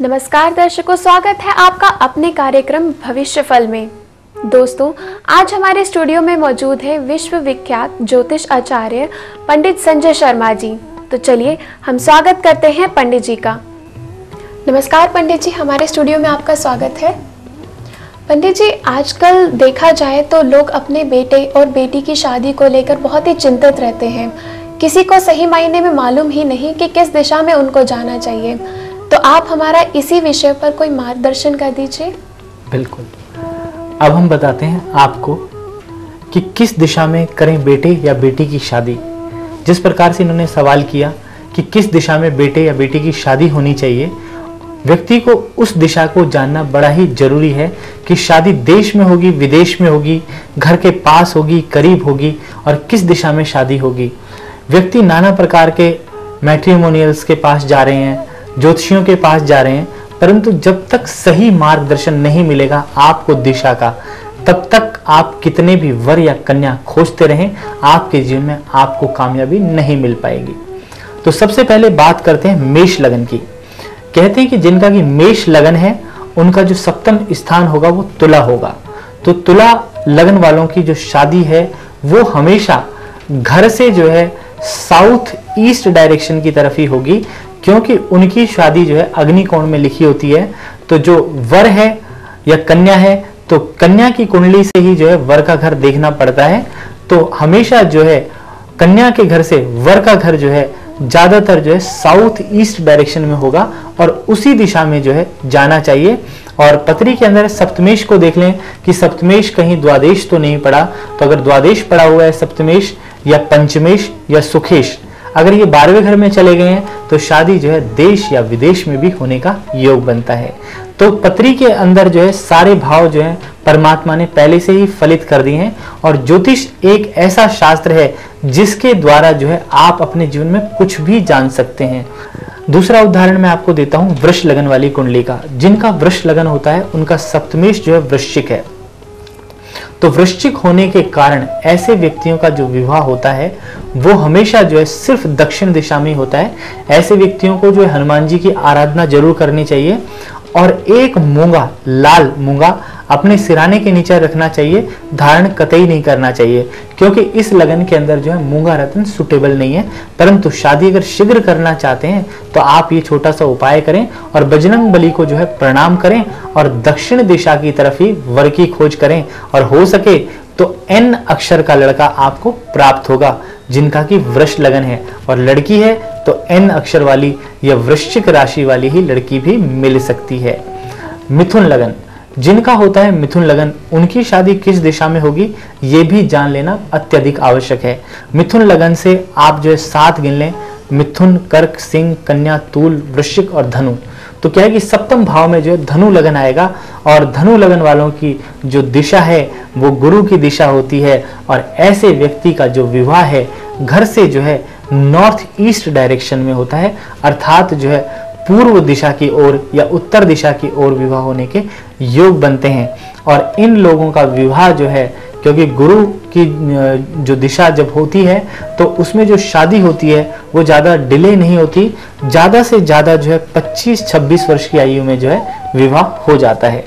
नमस्कार दर्शकों, स्वागत है आपका अपने कार्यक्रम भविष्य फल में। दोस्तों, आज हमारे स्टूडियो में मौजूद है विश्व विख्यात ज्योतिष आचार्य पंडित संजय शर्मा जी। तो चलिए हम स्वागत करते हैं पंडित जी का। नमस्कार पंडित जी, हमारे स्टूडियो में आपका स्वागत है। पंडित जी, आजकल देखा जाए तो लोग अपने बेटे और बेटी की शादी को लेकर बहुत ही चिंतित रहते हैं। किसी को सही मायने में मालूम ही नहीं कि किस दिशा में उनको जाना चाहिए। तो आप हमारा इसी विषय पर कोई मार्गदर्शन कर दीजिए। बिल्कुल। अब हम बताते हैं आपको कि किस दिशा में करें बेटे या बेटी की शादी। जिस प्रकार से इन्होंने सवाल किया कि किस दिशा में बेटे या बेटी की शादी होनी चाहिए, व्यक्ति को उस दिशा को जानना बड़ा ही जरूरी है कि शादी देश में होगी, विदेश में होगी, घर के पास होगी, करीब होगी और किस दिशा में शादी होगी। व्यक्ति नाना प्रकार के मैट्रिमोनियल्स के पास जा रहे हैं, ज्योतिषियों के पास जा रहे हैं, परंतु जब तक सही मार्गदर्शन नहीं मिलेगा आपको दिशा का, तब तक आप कितने भी वर या कन्या खोजते रहें, आपके जीवन में आपको कामयाबी नहीं मिल पाएगी। तो सबसे पहले बात करते हैं मेष लगन की। कहते हैं कि जिनका कि मेष लगन है, उनका जो सप्तम स्थान होगा वो तुला होगा। तो तुला लगन वालों की जो शादी है वो हमेशा घर से जो है साउथ ईस्ट डायरेक्शन की तरफ ही होगी, क्योंकि उनकी शादी जो है अग्नि कोण में लिखी होती है। तो जो वर है या कन्या है, तो कन्या की कुंडली से ही जो है वर का घर देखना पड़ता है। तो हमेशा जो है कन्या के घर से वर का घर जो है ज्यादातर जो है साउथ ईस्ट डायरेक्शन में होगा और उसी दिशा में जो है जाना चाहिए। और पत्री के अंदर सप्तमेश को देख लें कि सप्तमेश कहीं द्वादेश तो नहीं पड़ा। तो अगर द्वादेश पड़ा हुआ है सप्तमेश या पंचमेश या सुखेश, अगर ये 12वें घर में चले गए हैं तो शादी जो है देश या विदेश में भी होने का योग बनता है। तो पत्री के अंदर जो है सारे भाव जो है परमात्मा ने पहले से ही फलित कर दिए हैं। और ज्योतिष एक ऐसा शास्त्र है जिसके द्वारा जो है आप अपने जीवन में कुछ भी जान सकते हैं। दूसरा उदाहरण मैं आपको देता हूं वृष लगन वाली कुंडली का। जिनका वृष लगन होता है उनका सप्तमेश जो है वृश्चिक है। तो वृश्चिक होने के कारण ऐसे व्यक्तियों का जो विवाह होता है वो हमेशा जो है सिर्फ दक्षिण दिशा में होता है। ऐसे व्यक्तियों को जो है हनुमान जी की आराधना जरूर करनी चाहिए और एक मूंगा, लाल मूंगा अपने सिराने के नीचे रखना चाहिए, धारण कतई नहीं करना चाहिए, क्योंकि इस लगन के अंदर जो है मूंगा रत्न सुटेबल नहीं है। परंतु शादी अगर शीघ्र करना चाहते हैं तो आप ये छोटा सा उपाय करें और बजरंग बली को जो है प्रणाम करें और दक्षिण दिशा की तरफ ही वर की खोज करें। और हो सके तो एन अक्षर का लड़का आपको प्राप्त होगा जिनका कि वृष लगन है, और लड़की है तो एन अक्षर वाली या वृश्चिक राशि वाली ही लड़की भी मिल सकती है। मिथुन लगन, जिनका होता है मिथुन लगन, उनकी शादी किस दिशा में होगी ये भी जान लेना अत्यधिक आवश्यक है। मिथुन लगन से आप जो है 7 गिन लें, मिथुन, कर्क, सिंह, कन्या, तूल, वृश्चिक और धनु। तो क्या है कि सप्तम भाव में जो है धनु लगन आएगा और धनु लगन वालों की जो दिशा है वो गुरु की दिशा होती है। और ऐसे व्यक्ति का जो विवाह है घर से जो है नॉर्थ ईस्ट डायरेक्शन में होता है, अर्थात जो है पूर्व दिशा की ओर या उत्तर दिशा की ओर विवाह होने के योग बनते हैं। और इन लोगों का विवाह जो है, क्योंकि गुरु की जो दिशा जब होती है तो उसमें जो शादी होती है वो ज़्यादा डिले नहीं होती, ज़्यादा से ज़्यादा जो है 25-26 वर्ष की आयु में जो है विवाह हो जाता है।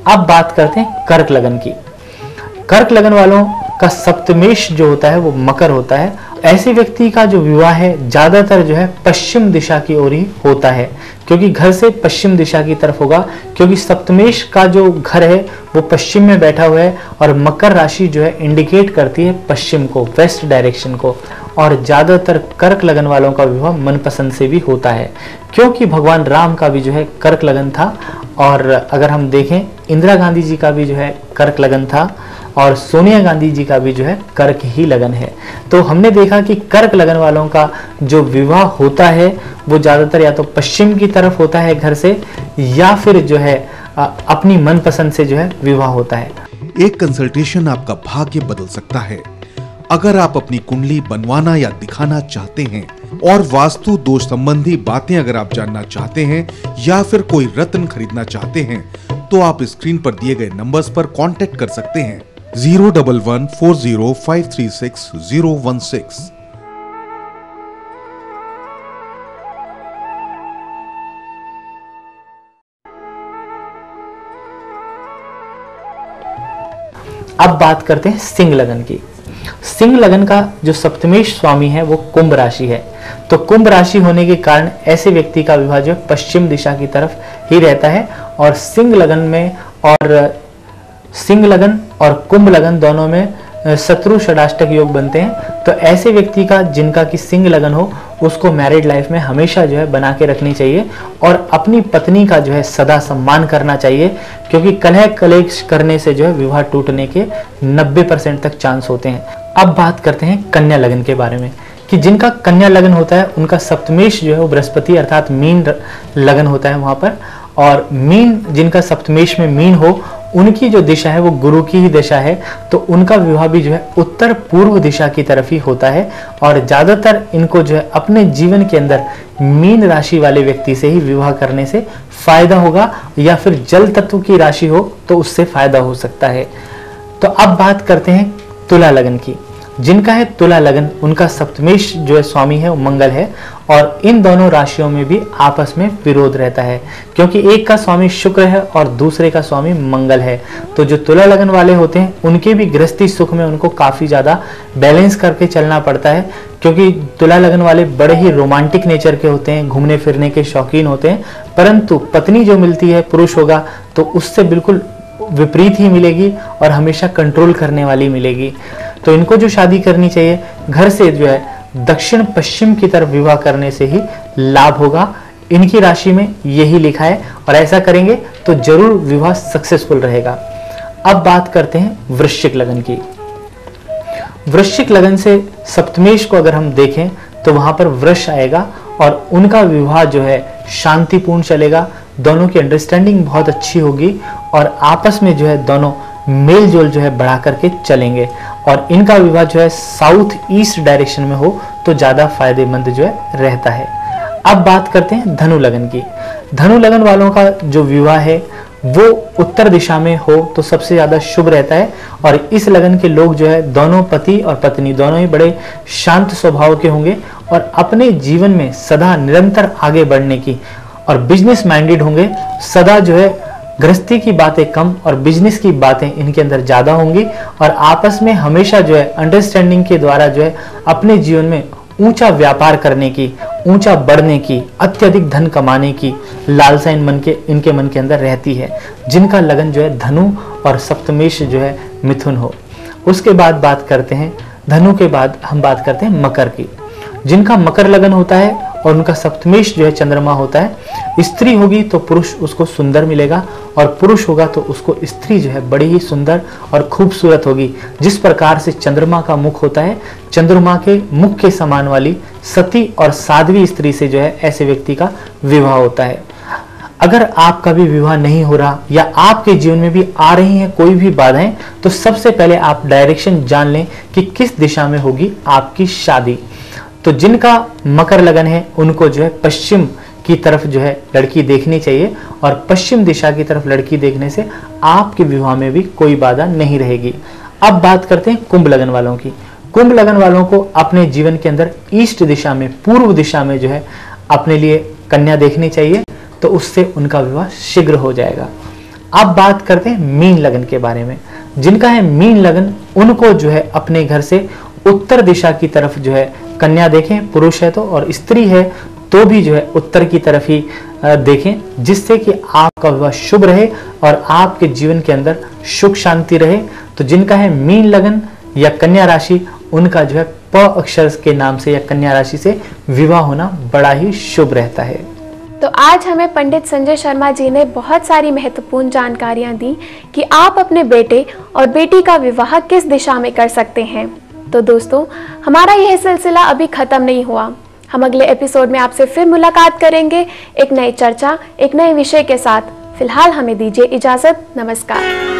अब बात करते हैं कर्क लगन की। कर्क लगन वालों का सप्तमेश जो होता है वो मकर होता है। ऐसे व्यक्ति का जो विवाह है ज्यादातर जो है पश्चिम दिशा की ओर ही होता है, क्योंकि घर से पश्चिम दिशा की तरफ होगा, क्योंकि सप्तमेश का जो घर है वो पश्चिम में बैठा हुआ है और मकर राशि जो है इंडिकेट करती है पश्चिम को, वेस्ट डायरेक्शन को। और ज्यादातर कर्क लगन वालों का विवाह मनपसंद से भी होता है, क्योंकि भगवान राम का भी जो है कर्क लगन था। और अगर हम देखें इंदिरा गांधी जी का भी जो है कर्क लगन था और सोनिया गांधी जी का भी जो है कर्क ही लगन है। तो हमने देखा कि कर्क लगन वालों का जो विवाह होता है वो ज्यादातर या तो पश्चिम की तरफ होता है घर से, या फिर जो है अपनी मनपसंद से जो है विवाह होता है। एक कंसल्टेशन आपका भाग्य बदल सकता है। अगर आप अपनी कुंडली बनवाना या दिखाना चाहते हैं और वास्तु दोष संबंधी बातें अगर आप जानना चाहते हैं या फिर कोई रत्न खरीदना चाहते हैं तो आप स्क्रीन पर दिए गए नंबर्स पर कांटेक्ट कर सकते हैं। 01140536016। अब बात करते हैं सिंह लगन की। सिंह लगन का जो सप्तमेश स्वामी है वो कुंभ राशि है। तो कुंभ राशि होने के कारण ऐसे व्यक्ति का विवाह जो है पश्चिम दिशा की तरफ ही रहता है। और सिंह लगन में और सिंह लगन और कुंभ लगन दोनों में शत्रु षडाष्टक योग बनते हैं। तो ऐसे व्यक्ति का जिनका कि सिंह लगन हो उसको मैरिड लाइफ में हमेशा जो है बना के रखनी चाहिए और अपनी पत्नी का जो है सदा सम्मान करना चाहिए, क्योंकि कलह कलेश करने से जो है विवाह टूटने के 90% तक चांस होते हैं। अब बात करते हैं कन्या लगन के बारे में कि जिनका कन्या लगन होता है उनका सप्तमेश जो है वो बृहस्पति अर्थात मीन लगन होता है वहां पर। और मीन जिनका सप्तमेश में मीन हो उनकी जो दिशा है वो गुरु की ही दिशा है। तो उनका विवाह भी जो है उत्तर पूर्व दिशा की तरफ ही होता है। और ज्यादातर इनको जो है अपने जीवन के अंदर मीन राशि वाले व्यक्ति से ही विवाह करने से फायदा होगा, या फिर जल तत्व की राशि हो तो उससे फायदा हो सकता है। तो अब बात करते हैं तुला लगन की। जिनका है तुला लगन उनका सप्तमेश जो है स्वामी है वो मंगल है। और इन दोनों राशियों में भी आपस में विरोध रहता है, क्योंकि एक का स्वामी शुक्र है और दूसरे का स्वामी मंगल है। तो जो तुला लगन वाले होते हैं उनके भी गृहस्थी सुख में उनको काफी ज्यादा बैलेंस करके चलना पड़ता है, क्योंकि तुला लगन वाले बड़े ही रोमांटिक नेचर के होते हैं, घूमने फिरने के शौकीन होते हैं, परंतु पत्नी जो मिलती है पुरुष होगा तो उससे बिल्कुल विपरीत ही मिलेगी और हमेशा कंट्रोल करने वाली मिलेगी। तो इनको जो शादी करनी चाहिए घर से जो है दक्षिण पश्चिम की तरफ विवाह करने से ही लाभ होगा। इनकी राशि में यही लिखा है और ऐसा करेंगे तो जरूर विवाह सक्सेसफुल रहेगा। अब बात करते हैं वृश्चिक लगन की। वृश्चिक लगन से सप्तमेश को अगर हम देखें तो वहां पर वृष आएगा और उनका विवाह जो है शांतिपूर्ण चलेगा। दोनों की अंडरस्टैंडिंग बहुत अच्छी होगी और आपस में जो है दोनों मेल जोल जो है बढ़ा करके चलेंगे। और इनका विवाह जो है साउथ ईस्ट डायरेक्शन में हो तो ज्यादा फायदेमंद जो है रहता है। अब बात करते हैं धनु लगन की। धनु लगन वालों का जो विवाह है वो उत्तर दिशा में हो तो सबसे ज्यादा शुभ रहता है। और इस लगन के लोग जो है दोनों पति और पत्नी दोनों ही बड़े शांत स्वभाव के होंगे और अपने जीवन में सदा निरंतर आगे बढ़ने की और बिजनेस माइंडेड होंगे। सदा जो है गृहस्थी की बातें कम और बिजनेस की बातें इनके अंदर ज्यादा होंगी और आपस में हमेशा जो है अंडरस्टैंडिंग के द्वारा जो है अपने जीवन में ऊंचा व्यापार करने की, ऊंचा बढ़ने की, अत्यधिक धन कमाने की लालसा इनके मन के अंदर रहती है। जिनका लगन जो है धनु और सप्तमेश जो है मिथुन हो। उसके बाद बात करते हैं धनु के बाद हम बात करते हैं मकर की। जिनका मकर लगन होता है और उनका सप्तमेश जो है चंद्रमा होता है। स्त्री होगी तो पुरुष उसको सुंदर मिलेगा और पुरुष होगा तो उसको स्त्री जो है बड़ी ही सुंदर और खूबसूरत होगी। जिस प्रकार से चंद्रमा का मुख होता है, चंद्रमा के मुख के समान वाली सती और साध्वी स्त्री से जो है ऐसे व्यक्ति का विवाह होता है। अगर आपका भी विवाह नहीं हो रहा या आपके जीवन में भी आ रही हैं कोई भी बाधाएं, तो सबसे पहले आप डायरेक्शन जान लें कि किस दिशा में होगी आपकी शादी। तो जिनका मकर लगन है उनको जो है पश्चिम की तरफ जो है लड़की देखनी चाहिए और पश्चिम दिशा की तरफ लड़की देखने से आपके विवाह में भी कोई बाधा नहीं रहेगी। अब बात करते हैं कुंभ लगन वालों की। कुंभ लगन वालों को अपने जीवन के अंदर ईस्ट दिशा में, पूर्व दिशा में जो है अपने लिए कन्या देखनी चाहिए, तो उससे उनका विवाह शीघ्र हो जाएगा। अब बात करते हैं मीन लगन के बारे में। जिनका है मीन लगन उनको जो है अपने घर से उत्तर दिशा की तरफ जो है कन्या देखें, पुरुष है तो, और स्त्री है तो भी जो है उत्तर की तरफ ही देखें, जिससे कि आपका विवाह शुभ रहे और आपके जीवन के अंदर सुख शांति रहे। तो जिनका है मीन लगन या कन्या राशि उनका जो है प अक्षर के नाम से या कन्या राशि से विवाह होना बड़ा ही शुभ रहता है। तो आज हमें पंडित संजय शर्मा जी ने बहुत सारी महत्वपूर्ण जानकारियां दी कि आप अपने बेटे और बेटी का विवाह किस दिशा में कर सकते हैं। तो दोस्तों, हमारा यह सिलसिला अभी खत्म नहीं हुआ। हम अगले एपिसोड में आपसे फिर मुलाकात करेंगे एक नई चर्चा, एक नए विषय के साथ। फिलहाल हमें दीजिए इजाजत। नमस्कार।